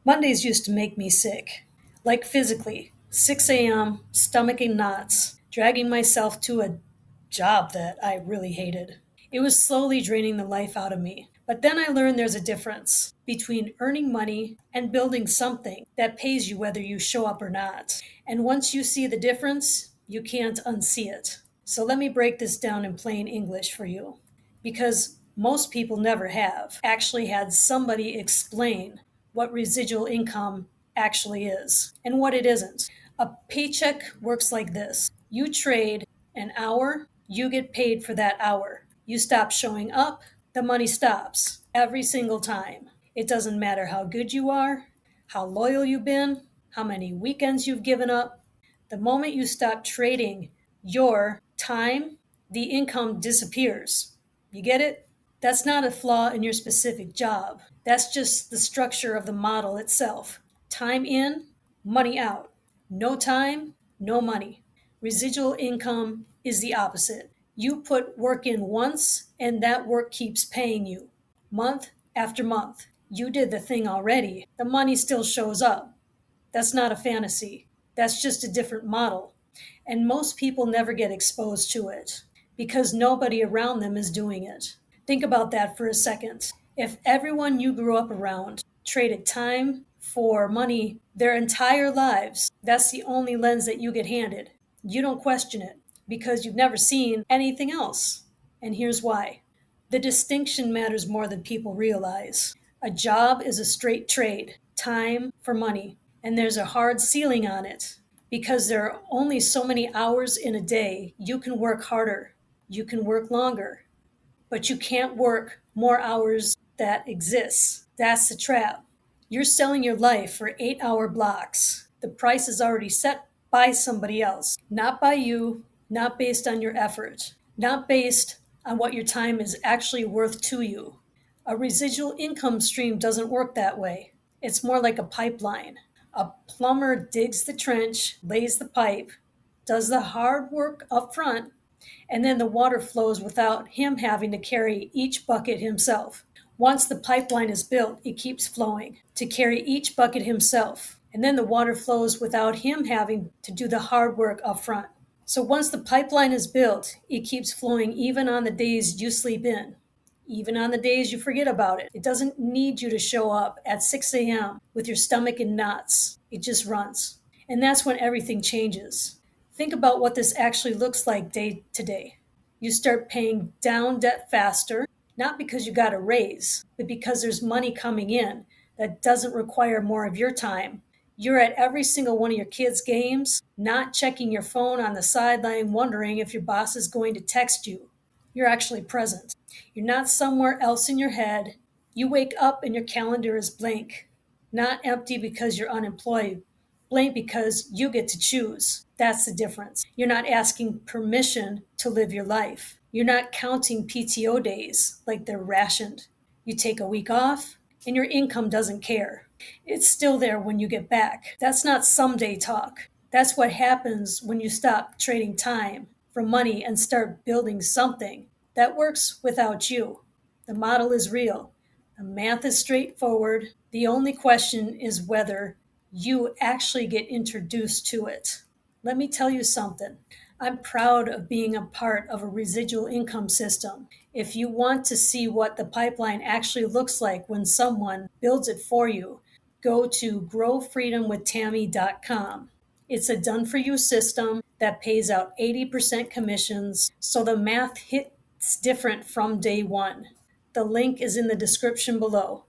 Mondays used to make me sick, like physically. 6 a.m., stomach in knots, dragging myself to a job that I really hated. It was slowly draining the life out of me. But then I learned there's a difference between earning money and building something that pays you whether you show up or not. And once you see the difference, you can't unsee it. So let me break this down in plain English for you. Because most people never have actually had somebody explain what residual income actually is and what it isn't. A paycheck works like this: you trade an hour, you get paid for that hour. You stop showing up, the money stops every single time. It doesn't matter how good you are, how loyal you've been, how many weekends you've given up. The moment you stop trading your time, the income disappears. You get it? That's not a flaw in your specific job. That's just the structure of the model itself. Time in, money out. No time, no money. Residual income is the opposite. You put work in once, and that work keeps paying you month after month. You did the thing already. The money still shows up. That's not a fantasy. That's just a different model. And most people never get exposed to it because nobody around them is doing it. Think about that for a second. If everyone you grew up around traded time for money their entire lives, that's the only lens that you get handed. You don't question it because you've never seen anything else. And here's why: the distinction matters more than people realize. A job is a straight trade, time for money, and there's a hard ceiling on it because there are only so many hours in a day. You can work harder, you can work longer, but you can't work more hours that exists. That's the trap. You're selling your life for 8-hour blocks. The price is already set by somebody else, not by you, not based on your effort, not based on what your time is actually worth to you. A residual income stream doesn't work that way. It's more like a pipeline. A plumber digs the trench, lays the pipe, does the hard work up front, and then the water flows without him having to carry each bucket himself. Once the pipeline is built, it keeps flowing to carry each bucket himself, and then the water flows without him having to do the hard work up front. So once the pipeline is built, it keeps flowing even on the days you sleep in, even on the days you forget about it. It doesn't need you to show up at 6 a.m. with your stomach in knots. It just runs. And that's when everything changes. Think about what this actually looks like day to day. You start paying down debt faster, not because you got a raise, but because there's money coming in that doesn't require more of your time. You're at every single one of your kids' games, not checking your phone on the sideline, wondering if your boss is going to text you. You're actually present. You're not somewhere else in your head. You wake up and your calendar is blank, not empty because you're unemployed, blank because you get to choose. That's the difference. You're not asking permission to live your life. You're not counting PTO days like they're rationed. You take a week off and your income doesn't care. It's still there when you get back. That's not someday talk. That's what happens when you stop trading time for money and start building something that works without you. The model is real. The math is straightforward. The only question is whether you actually get introduced to it. Let me tell you something. I'm proud of being a part of a residual income system. If you want to see what the pipeline actually looks like when someone builds it for you, go to growfreedomwithtammy.com. It's a done for you system that pays out 80% commissions, so the math hits different from day one. The link is in the description below.